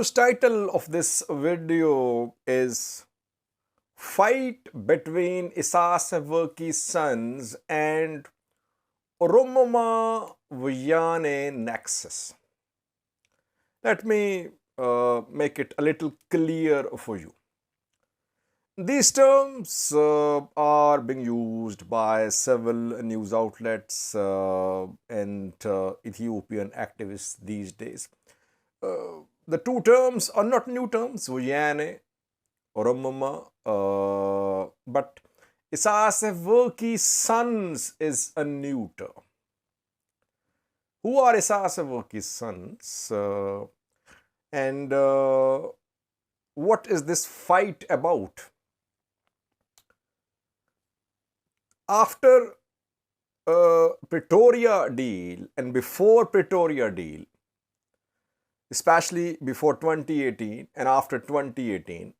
whose title of this video is Fight Between Isaias Afwerki's Sons and Oromummaa-Weyane Nexus. Let me make it a little clear for you. These terms are being used by several news outlets and Ethiopian activists these days. The two terms are not new terms, Weyane, Oromummaa, but Isaias Afwerki's sons is a new term. Who are Isaias Afwerki's sons? And what is this fight about? After Pretoria deal and before Pretoria deal, especially before 2018 and after 2018,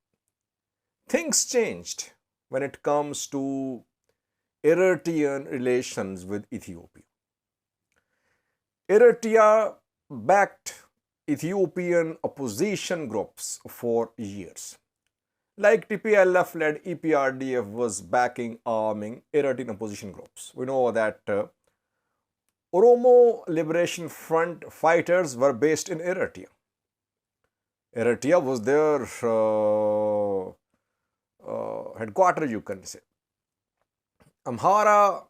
things changed when it comes to Eritrean relations with Ethiopia. Eritrea backed Ethiopian opposition groups for years. Like TPLF-led EPRDF was backing arming Eritrean opposition groups. We know that Oromo Liberation Front fighters were based in Eritrea. Eritrea was their headquarters, you can say. Amhara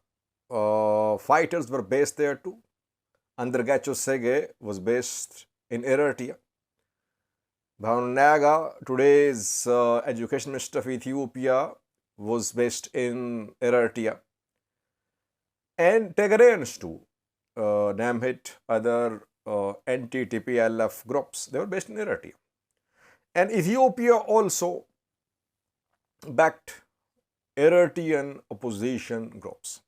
fighters were based there too. Andergacho Sege was based in Eritrea. Naga, today's education minister of Ethiopia, was based in Eritrea. And Tigrayans too, Namhit, other anti-TPLF groups, they were based in Eritrea. And Ethiopia also backed Eritrean opposition groups.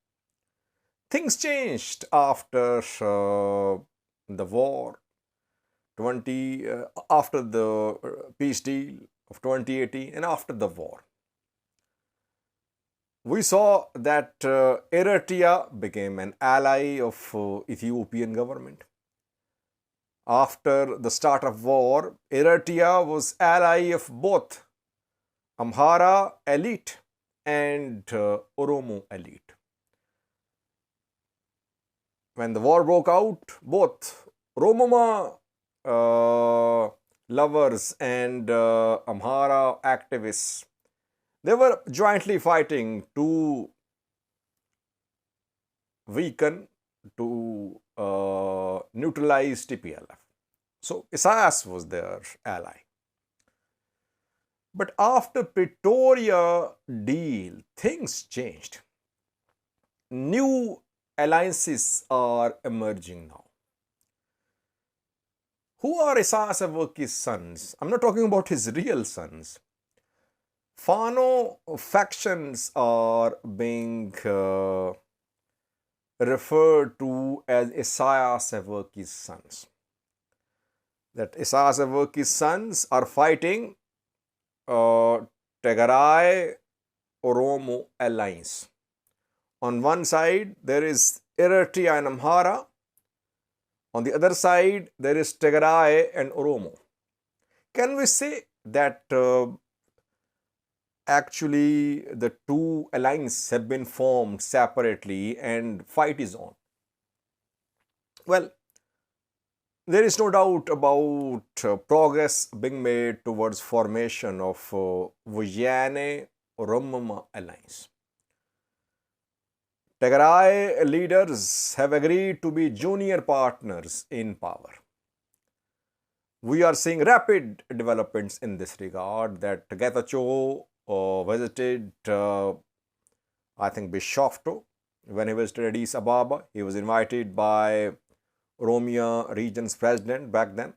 Things changed after the war. After the peace deal of 2018 and after the war, we saw that Eritrea became an ally of Ethiopian government. After the start of war, Eritrea was ally of both Amhara elite and Oromo elite. When the war broke out, both Oromummaa lovers and Amhara activists, they were jointly fighting to weaken, to neutralize TPLF. So Isaias was their ally. But after Pretoria deal, things changed. New alliances are emerging now. Who are Isaias Afwerki's sons? I'm not talking about his real sons. Fano factions are being referred to as Isaias Afwerki's sons. That Isaias Afwerki's sons are fighting Tigray Oromo alliance. On one side, there is Eritrea and Amhara. On the other side, there is Tigray and Oromo. Can we say that actually the two alliances have been formed separately and fight is on? Well, there is no doubt about progress being made towards formation of Weyane-Oromummaa alliance. Tigray leaders have agreed to be junior partners in power. We are seeing rapid developments in this regard. That Getachew visited, I think, Bishoftu. When he visited Addis Ababa, he was invited by Oromia region's president back then.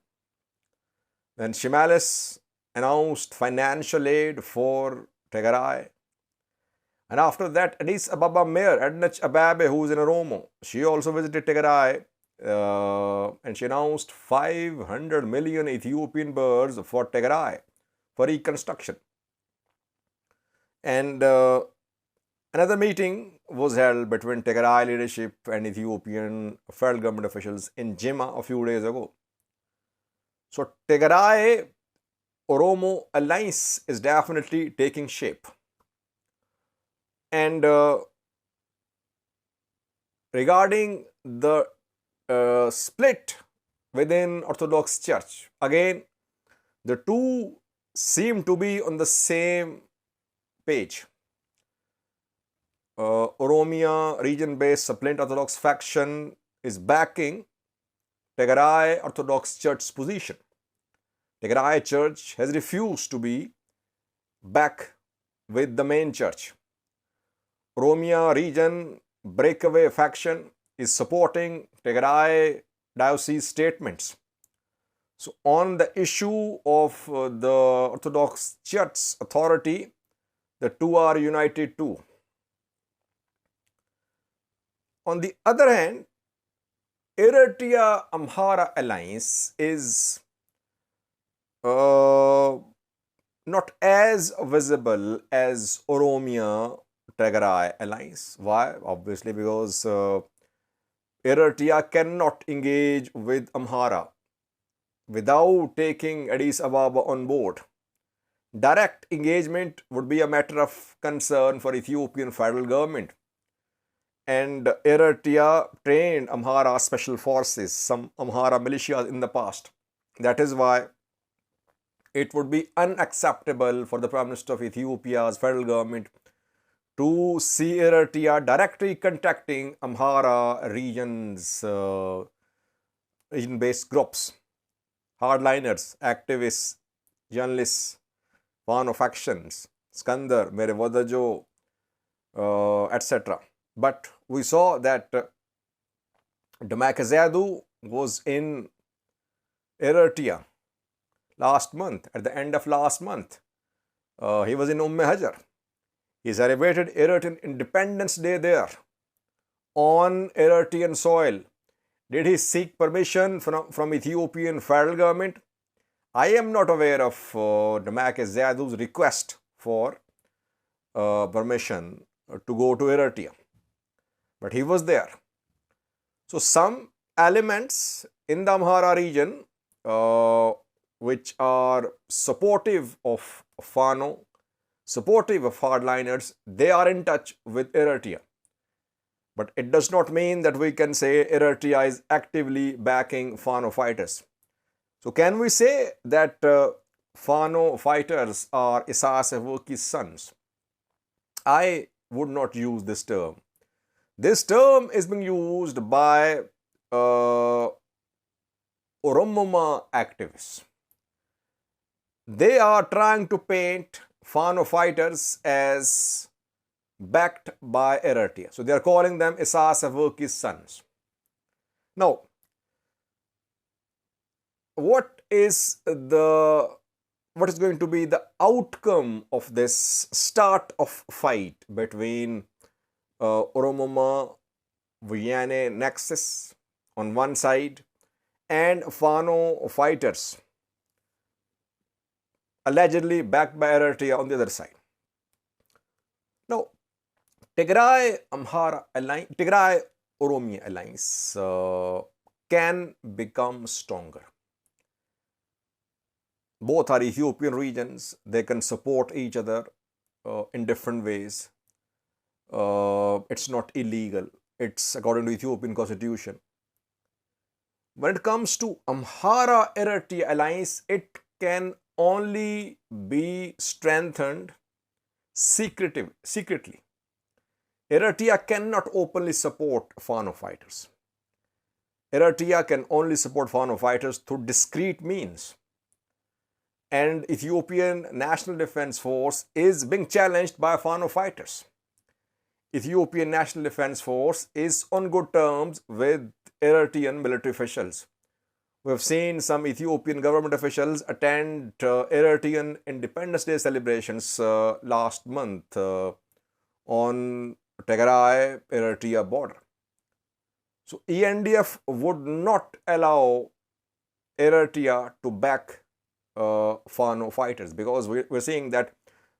Then Shimalis announced financial aid for Tigray. And after that, Addis Ababa Mayor Adnach Ababe, who is in Oromo, she also visited Tigray and she announced 500 million Ethiopian birrs for Tigray for reconstruction. And another meeting was held between Tigray leadership and Ethiopian federal government officials in Jimma a few days ago. So Tigray Oromo alliance is definitely taking shape. And regarding the split within Orthodox Church, again, the two seem to be on the same page. Oromia region-based supplant Orthodox faction is backing Tigray Orthodox Church's position. Tigray Church has refused to be back with the main church. Oromia region breakaway faction is supporting Tigray diocese statements. So on the issue of the Orthodox Church authority, the two are united too. On the other hand, Eritrea Amhara alliance is not as visible as Oromia-Tigray alliance. Why? Obviously because Eritrea cannot engage with Amhara without taking Addis Ababa on board. Direct engagement would be a matter of concern for Ethiopian federal government. And Eritrea trained Amhara special forces, some Amhara militias in the past. That is why it would be unacceptable for the Prime Minister of Ethiopia's federal government to see Eritrea directly contacting Amhara region-based groups, hardliners, activists, journalists, Fano factions, Skandar, Mere Wadajo, etc. But we saw that Damakazadu was in Eritrea last month, at the end of last month. He was in Hajar. He celebrated Eritrean Independence Day there on Eritrean soil. Did he seek permission from Ethiopian federal government? I am not aware of Damakazzadu's request for permission to go to Eritrea. But he was there. So some elements in the Amhara region which are supportive of Fano, supportive of hardliners, they are in touch with Eritrea. But it does not mean that we can say Eritrea is actively backing Fano fighters. So can we say that Fano fighters are Isaias Afwerki's sons? I would not use this term. This term is being used by Oromummaa activists. They are trying to paint Fano fighters as backed by Eritrea. So they are calling them Isaias Afwerki's sons. Now, what is going to be the outcome of this start of fight between Oromummaa-Weyane nexus on one side and Fano fighters allegedly backed by Eritrea on the other side? Now, Tigray-Oromia alliance can become stronger. Both are Ethiopian regions. They can support each other in different ways. It's not illegal. It's according to Ethiopian constitution. When it comes to Amhara-Eritrea alliance, it can only be strengthened secretly. Eritrea cannot openly support Fano fighters. Eritrea can only support Fano fighters through discreet means. And Ethiopian National Defense Force is being challenged by Fano fighters. Ethiopian National Defense Force is on good terms with Eritrean military officials. We have seen some Ethiopian government officials attend Eritrean Independence Day celebrations last month on Tigray-Eritrea border. So ENDF would not allow Eritrea to back Fano fighters, because we're seeing that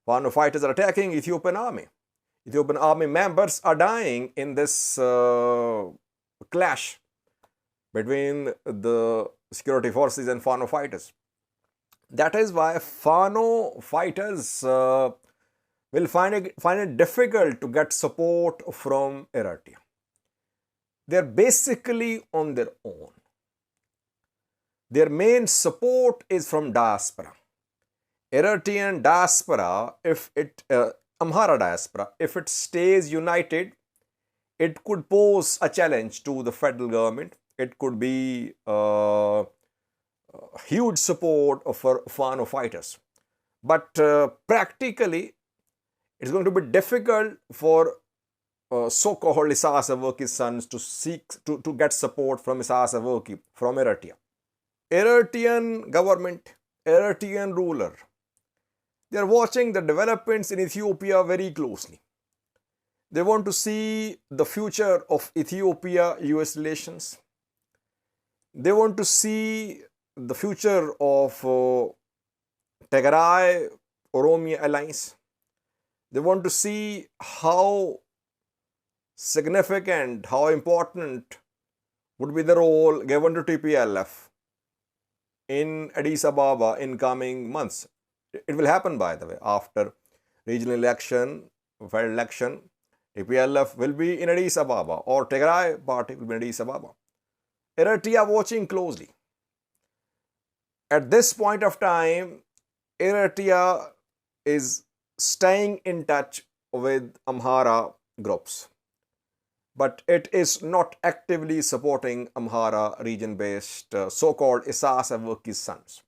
Fano fighters are attacking Ethiopian army. Ethiopian army members are dying in this clash between the security forces and Fano fighters. That is why Fano fighters will find it difficult to get support from Eritrea. They are basically on their own. Their main support is from diaspora. Eritrean diaspora, Amhara diaspora, if it stays united, it could pose a challenge to the federal government. It could be huge support for Fano fighters. But practically, it's going to be difficult for so-called Isaias Afwerki's sons to get support from Isaias Afwerki from Eritrea. Eritrean government, Eritrean ruler, they are watching the developments in Ethiopia very closely. They want to see the future of Ethiopia-US relations. They want to see the future of Tigray Oromo alliance. They want to see how significant, how important would be the role given to TPLF in Addis Ababa in coming months. It will happen, by the way, after regional election, federal election, TPLF will be in Addis Ababa or Tigray party will be in Addis Ababa. Eritrea watching closely. At this point of time, Eritrea is staying in touch with Amhara groups, but it is not actively supporting Amhara region-based so-called Isaias Afwerki's sons.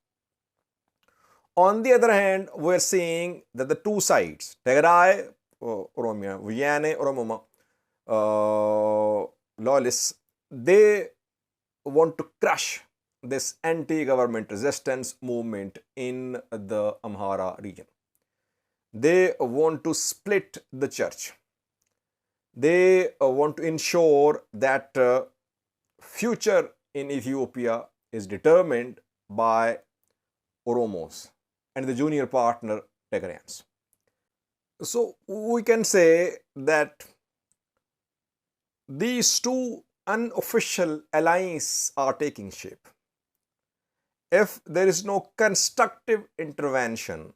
On the other hand, we're seeing that the two sides, Tigray, Oromummaa-Weyane, loyalists, they want to crush this anti-government resistance movement in the Amhara region. They want to split the church. They want to ensure that future in Ethiopia is determined by Oromos and the junior partner Tigrayans. So we can say that these two unofficial alliances are taking shape. If there is no constructive intervention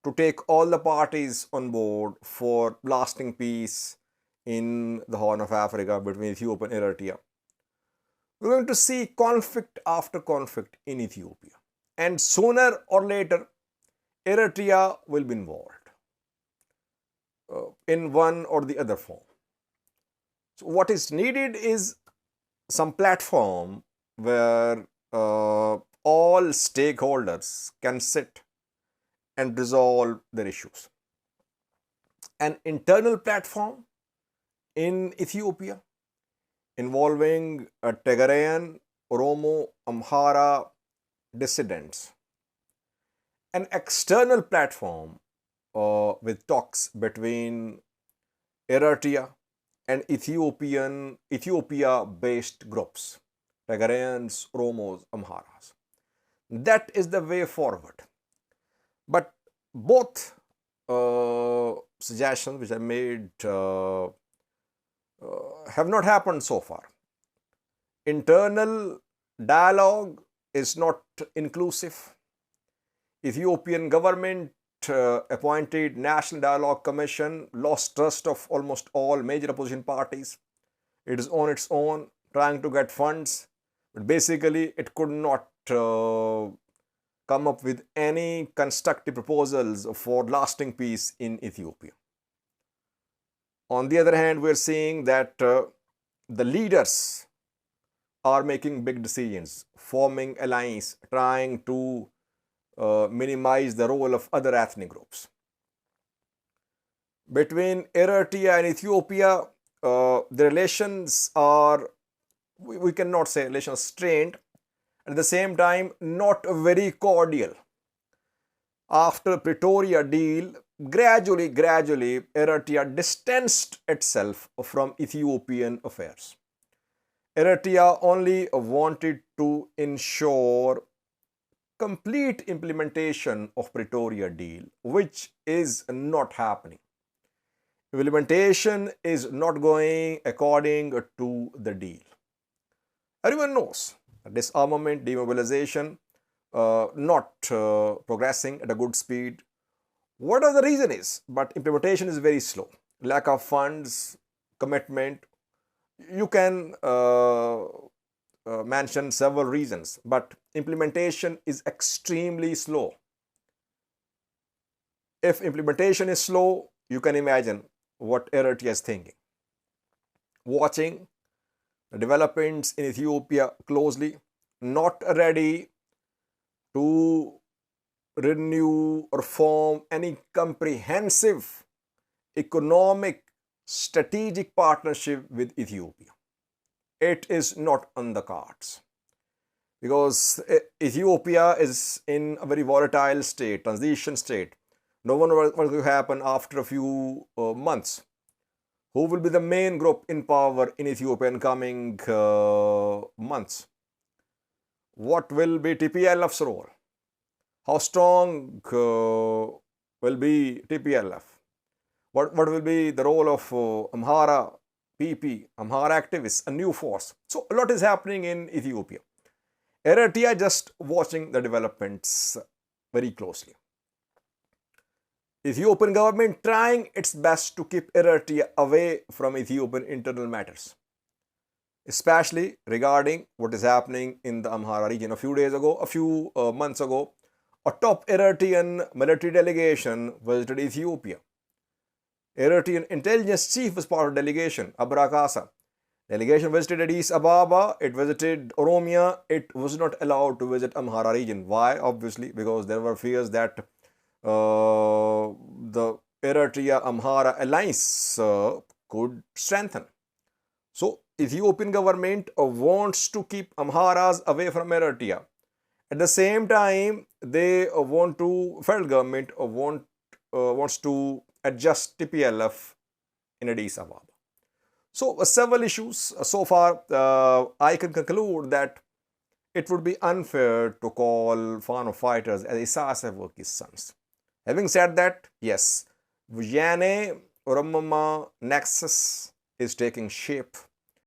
to take all the parties on board for lasting peace in the Horn of Africa between Ethiopia and Eritrea, we're going to see conflict after conflict in Ethiopia. And sooner or later, Eritrea will be involved in one or the other form. So what is needed is some platform where all stakeholders can sit and resolve their issues. An internal platform in Ethiopia involving Tigrayan, Oromo, Amhara dissidents. An external platform with talks between Eritrea and Ethiopia-based groups, Tigrayans, Oromos, Amharas. That is the way forward. But both suggestions which I made have not happened so far. Internal dialogue is not inclusive. Ethiopian government appointed National Dialogue Commission lost trust of almost all major opposition parties. It is on its own trying to get funds, but basically it could not come up with any constructive proposals for lasting peace in Ethiopia. On the other hand, we're seeing that the leaders are making big decisions, forming alliance, trying to minimize the role of other ethnic groups. Between Eritrea and Ethiopia, the relations are, we cannot say relations strained, at the same time not very cordial. After Pretoria deal, gradually Eritrea distanced itself from Ethiopian affairs. Eritrea only wanted to ensure complete implementation of Pretoria deal, which is not happening. Implementation is not going according to the deal. Everyone knows that disarmament, demobilization not progressing at a good speed. Whatever the reason is, but implementation is very slow. Lack of funds, commitment. You can mention several reasons, but implementation is extremely slow. If implementation is slow, you can imagine what Eritrea is thinking. Watching the developments in Ethiopia closely, not ready to renew or form any comprehensive economic strategic partnership with Ethiopia. It is not on the cards because Ethiopia is in a very volatile state, transition state. No one knows what will happen after a few months. Who will be the main group in power in Ethiopia in coming months? What will be TPLF's role? How strong will be TPLF? What will be the role of Amhara PP, Amhara activists, a new force? So a lot is happening in Ethiopia. Eritrea just watching the developments very closely. Ethiopian government trying its best to keep Eritrea away from Ethiopian internal matters, especially regarding what is happening in the Amhara region. A few months ago, a top Eritrean military delegation visited Ethiopia. Eritrean intelligence chief was part of the delegation, Abrakasa. Delegation visited Addis Ababa, it visited Oromia, it was not allowed to visit Amhara region. Why? Obviously, because there were fears that the Eritrea-Amhara alliance could strengthen. So, Ethiopian government wants to keep Amharas away from Eritrea. At the same time, federal government wants to adjust TPLF in Addis Ababa. So, several issues. So far, I can conclude that it would be unfair to call Fano fighters as Isaias Afwerki's sons. Having said that, yes, Weyane Oromummaa nexus is taking shape.